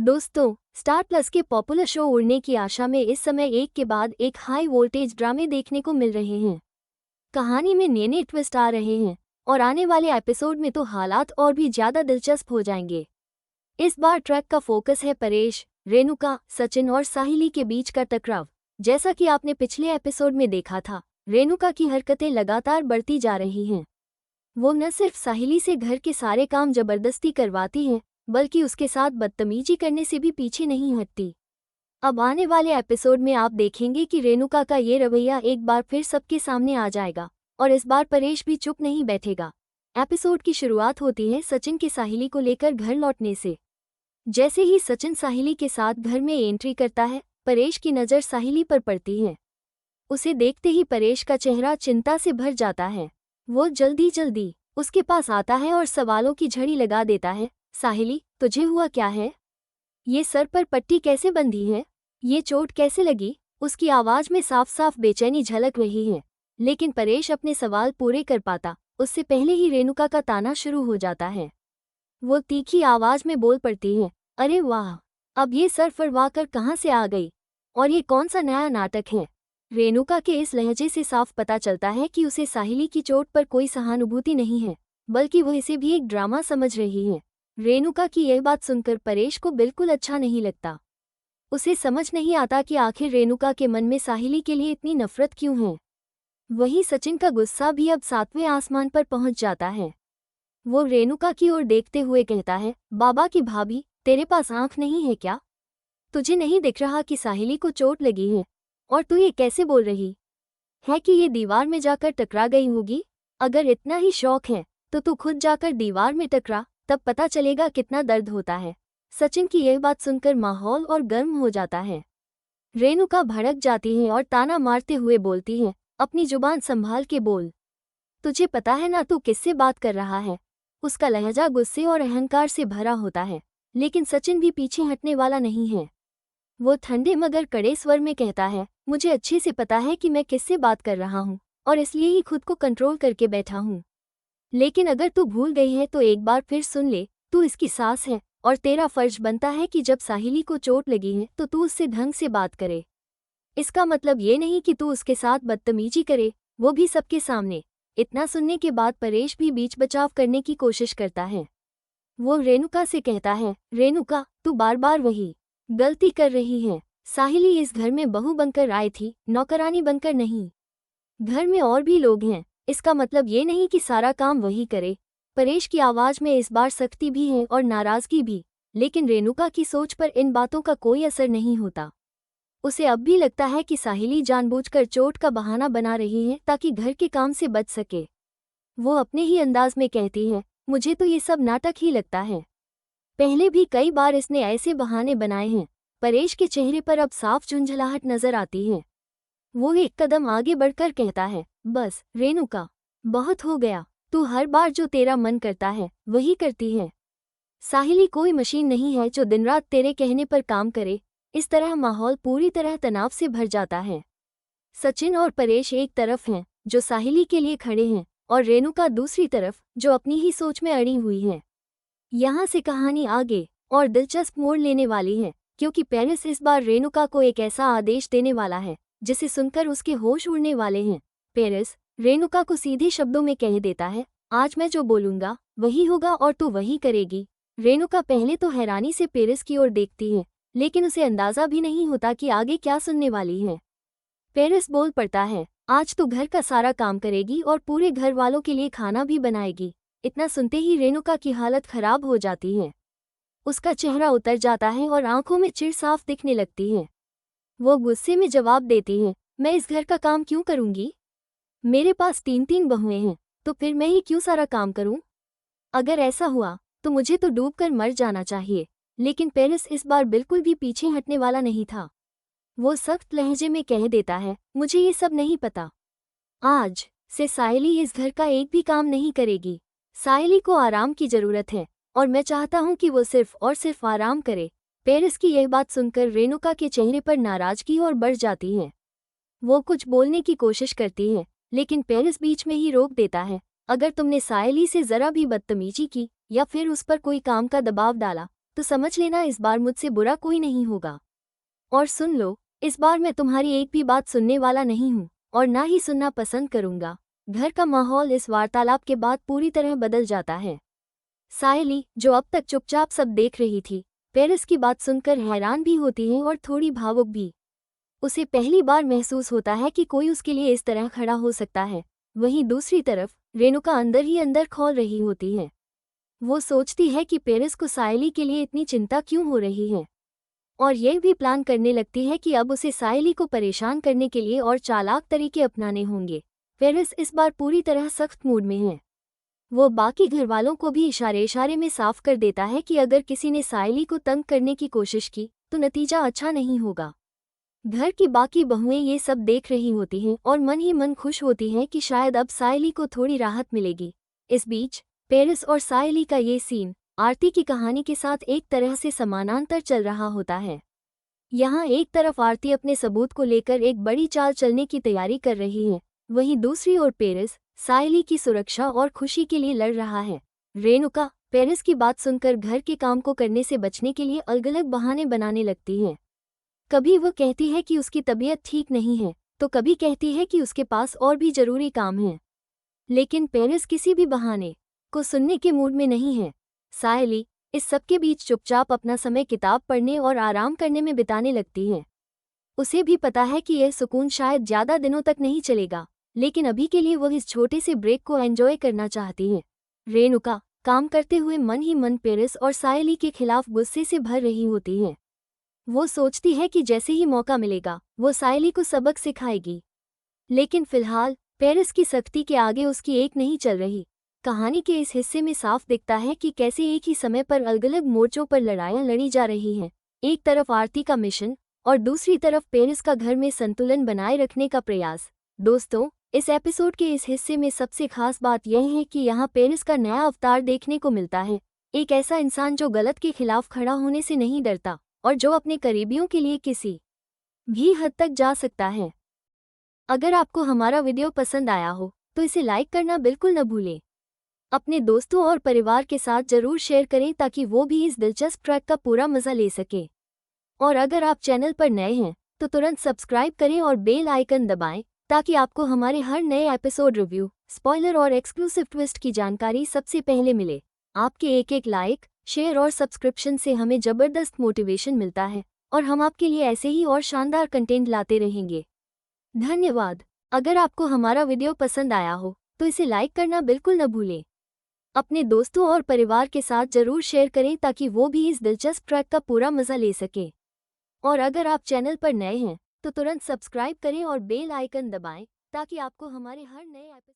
दोस्तों, star plus के popular show उड़ने की आशा में इस समय एक के बाद एक हाई वोल्टेज ड्रामे देखने को मिल रहे हैं। कहानी में नए नए ट्विस्ट आ रहे हैं और आने वाले एपिसोड में तो हालात और भी ज्यादा दिलचस्प हो जाएंगे। इस बार ट्रैक का फोकस है परेश, रेणुका, सचिन और साहिली के बीच का टकराव। जैसा कि आपने पिछले एपिसोड में देखा था, रेणुका की हरकतें लगातार बढ़ती जा रही हैं। वो न सिर्फ साहिली से घर के सारे काम जबरदस्ती करवाती है, बल्कि उसके साथ बदतमीजी करने से भी पीछे नहीं हटती। अब आने वाले एपिसोड में आप देखेंगे कि रेणुका का ये रवैया एक बार फिर सबके सामने आ जाएगा और इस बार परेश भी चुप नहीं बैठेगा। एपिसोड की शुरुआत होती है सचिन के साहिली को लेकर घर लौटने से। जैसे ही सचिन साहिली के साथ घर में एंट्री करता है, परेश की नज़र साहिली पर पड़ती है। उसे देखते ही परेश का चेहरा चिंता से भर जाता है। वो जल्दी जल्दी उसके पास आता है और सवालों की झड़ी लगा देता है। साहिली, तुझे हुआ क्या है? ये सर पर पट्टी कैसे बंधी है? ये चोट कैसे लगी? उसकी आवाज में साफ साफ बेचैनी झलक रही है। लेकिन परेश अपने सवाल पूरे कर पाता उससे पहले ही रेणुका का ताना शुरू हो जाता है। वो तीखी आवाज में बोल पड़ती है, अरे वाह, अब ये सर फरवाकर कहाँ से आ गई? और ये कौन सा नया नाटक है? रेणुका के इस लहजे से साफ पता चलता है कि उसे साहिली की चोट पर कोई सहानुभूति नहीं है, बल्कि वो इसे भी एक ड्रामा समझ रही है। रेणुका की यह बात सुनकर परेश को बिल्कुल अच्छा नहीं लगता। उसे समझ नहीं आता कि आखिर रेणुका के मन में साहिली के लिए इतनी नफरत क्यों है। वहीं सचिन का गुस्सा भी अब 7वें आसमान पर पहुंच जाता है। वो रेणुका की ओर देखते हुए कहता है, बाबा की भाभी, तेरे पास आंख नहीं है क्या? तुझे नहीं दिख रहा कि साहिली को चोट लगी है? और तू ये कैसे बोल रही है कि ये दीवार में जाकर टकरा गई होगी? अगर इतना ही शौक है तो तू खुद जाकर दीवार में टकरा, तब पता चलेगा कितना दर्द होता है। सचिन की यह बात सुनकर माहौल और गर्म हो जाता है। रेणुका भड़क जाती है और ताना मारते हुए बोलती है, अपनी जुबान संभाल के बोल। तुझे पता है ना तू किससे बात कर रहा है? उसका लहजा गुस्से और अहंकार से भरा होता है, लेकिन सचिन भी पीछे हटने वाला नहीं है। वो ठंडे मगर कड़े स्वर में कहता है, मुझे अच्छे से पता है कि मैं किससे बात कर रहा हूँ और इसलिए ही खुद को कंट्रोल करके बैठा हूँ। लेकिन अगर तू भूल गई है तो एक बार फिर सुन ले, तू इसकी सास है और तेरा फर्ज बनता है कि जब साहिली को चोट लगी है तो तू उससे ढंग से बात करे। इसका मतलब ये नहीं कि तू उसके साथ बदतमीजी करे, वो भी सबके सामने। इतना सुनने के बाद परेश भी बीच बचाव करने की कोशिश करता है। वो रेणुका से कहता है, रेणुका, तू बार बार वही गलती कर रही है। साहिली इस घर में बहू बनकर आई थी, नौकरानी बनकर नहीं। घर में और भी लोग हैं, इसका मतलब ये नहीं कि सारा काम वही करे। परेश की आवाज में इस बार सख्ती भी है और नाराजगी भी, लेकिन रेणुका की सोच पर इन बातों का कोई असर नहीं होता। उसे अब भी लगता है कि साहिली जानबूझकर चोट का बहाना बना रही है ताकि घर के काम से बच सके। वो अपने ही अंदाज में कहती है, मुझे तो ये सब नाटक ही लगता है। पहले भी कई बार इसने ऐसे बहाने बनाए हैं। परेश के चेहरे पर अब साफ झुंझलाहट नजर आती है। वो एक कदम आगे बढ़कर कहता है, बस रेणुका, बहुत हो गया। तू हर बार जो तेरा मन करता है वही करती है। साहिली कोई मशीन नहीं है जो दिन रात तेरे कहने पर काम करे। इस तरह माहौल पूरी तरह तनाव से भर जाता है। सचिन और परेश एक तरफ हैं जो साहिली के लिए खड़े हैं और रेणुका दूसरी तरफ जो अपनी ही सोच में अड़ी हुई है। यहाँ से कहानी आगे और दिलचस्प मोड़ लेने वाली है, क्योंकि पेरिस इस बार रेणुका को एक ऐसा आदेश देने वाला है जिसे सुनकर उसके होश उड़ने वाले हैं। पेरिस रेणुका को सीधे शब्दों में कह देता है, आज मैं जो बोलूंगा वही होगा और तू वही करेगी। रेणुका पहले तो हैरानी से पेरिस की ओर देखती है, लेकिन उसे अंदाजा भी नहीं होता कि आगे क्या सुनने वाली है। पेरिस बोल पड़ता है, आज तू घर का सारा काम करेगी और पूरे घर वालों के लिए खाना भी बनाएगी। इतना सुनते ही रेणुका की हालत खराब हो जाती है। उसका चेहरा उतर जाता है और आंखों में चिढ़ साफ दिखने लगती है। वो गुस्से में जवाब देती है, मैं इस घर का काम क्यों करूंगी? मेरे पास 3 बहुएं हैं, तो फिर मैं ही क्यों सारा काम करूं? अगर ऐसा हुआ तो मुझे तो डूबकर मर जाना चाहिए। लेकिन पेरिस इस बार बिल्कुल भी पीछे हटने वाला नहीं था। वो सख्त लहजे में कह देता है, मुझे ये सब नहीं पता। आज से साहिली इस घर का एक भी काम नहीं करेगी। साहिली को आराम की जरूरत है और मैं चाहता हूँ कि वो सिर्फ और सिर्फ आराम करे। पेरिस की यह बात सुनकर रेणुका के चेहरे पर नाराजगी और बढ़ जाती है। वो कुछ बोलने की कोशिश करती है, लेकिन पेरिस बीच में ही रोक देता है, अगर तुमने साहिली से जरा भी बदतमीजी की या फिर उस पर कोई काम का दबाव डाला तो समझ लेना इस बार मुझसे बुरा कोई नहीं होगा। और सुन लो, इस बार मैं तुम्हारी एक भी बात सुनने वाला नहीं हूँ और ना ही सुनना पसंद करूंगा। घर का माहौल इस वार्तालाप के बाद पूरी तरह बदल जाता है। सायली, जो अब तक चुपचाप सब देख रही थी, पेरिस की बात सुनकर हैरान भी होती है और थोड़ी भावुक भी। उसे पहली बार महसूस होता है कि कोई उसके लिए इस तरह खड़ा हो सकता है। वहीं दूसरी तरफ रेणुका अंदर ही अंदर खौल रही होती है। वो सोचती है कि पेरिस को सायली के लिए इतनी चिंता क्यों हो रही है, और ये भी प्लान करने लगती है कि अब उसे सायली को परेशान करने के लिए और चालाक तरीके अपनाने होंगे। पेरिस इस बार पूरी तरह सख्त मूड में है। वो बाकी घरवालों को भी इशारे इशारे में साफ कर देता है कि अगर किसी ने सायली को तंग करने की कोशिश की तो नतीजा अच्छा नहीं होगा। घर की बाकी बहुएं ये सब देख रही होती हैं और मन ही मन खुश होती हैं कि शायद अब सायली को थोड़ी राहत मिलेगी। इस बीच पेरिस और सायली का ये सीन आरती की कहानी के साथ एक तरह से समानांतर चल रहा होता है। यहाँ एक तरफ आरती अपने सबूत को लेकर एक बड़ी चाल चलने की तैयारी कर रही है, वहीं दूसरी ओर पेरिस सायली की सुरक्षा और खुशी के लिए लड़ रहा है। रेणुका पेरिस की बात सुनकर घर के काम को करने से बचने के लिए अलग अलग बहाने बनाने लगती है। कभी वो कहती है कि उसकी तबीयत ठीक नहीं है, तो कभी कहती है कि उसके पास और भी जरूरी काम है। लेकिन पेरिस किसी भी बहाने को सुनने के मूड में नहीं है। सायली इस सबके बीच चुपचाप अपना समय किताब पढ़ने और आराम करने में बिताने लगती है। उसे भी पता है कि यह सुकून शायद ज़्यादा दिनों तक नहीं चलेगा, लेकिन अभी के लिए वह इस छोटे से ब्रेक को एंजॉय करना चाहती है। रेणुका काम करते हुए मन ही मन पेरिस और सायली के खिलाफ गुस्से से भर रही होती है। वो सोचती है कि जैसे ही मौका मिलेगा वो सायली को सबक सिखाएगी, लेकिन फिलहाल पेरिस की सख्ती के आगे उसकी एक नहीं चल रही। कहानी के इस हिस्से में साफ दिखता है कि कैसे एक ही समय पर अलग अलग मोर्चों पर लड़ाइयाँ लड़ी जा रही हैं। एक तरफ आरती का मिशन और दूसरी तरफ पेरिस का घर में संतुलन बनाए रखने का प्रयास। दोस्तों, इस एपिसोड के इस हिस्से में सबसे खास बात यह है कि यहाँ पेरिस का नया अवतार देखने को मिलता है। एक ऐसा इंसान जो गलत के खिलाफ खड़ा होने से नहीं डरता और जो अपने करीबियों के लिए किसी भी हद तक जा सकता है। अगर आपको हमारा वीडियो पसंद आया हो तो इसे लाइक करना बिल्कुल न भूलें। अपने दोस्तों और परिवार के साथ जरूर शेयर करें ताकि वो भी इस दिलचस्प ट्रैक का पूरा मजा ले सके। और अगर आप चैनल पर नए हैं तो तुरंत सब्सक्राइब करें और बेल आइकन दबाएं ताकि आपको हमारे हर नए एपिसोड रिव्यू, स्पॉइलर और एक्सक्लूसिव ट्विस्ट की जानकारी सबसे पहले मिले। आपके एक एक लाइक, शेयर और सब्सक्रिप्शन से हमें जबरदस्त मोटिवेशन मिलता है और हम आपके लिए ऐसे ही और शानदार कंटेंट लाते रहेंगे। धन्यवाद। अगर आपको हमारा वीडियो पसंद आया हो तो इसे लाइक करना बिल्कुल न भूलें। अपने दोस्तों और परिवार के साथ जरूर शेयर करें ताकि वो भी इस दिलचस्प ट्रैक का पूरा मजा ले सके। और अगर आप चैनल पर नए हैं तो तुरंत सब्सक्राइब करें और बेल आइकन दबाएं ताकि आपको हमारे हर नए एपिसोड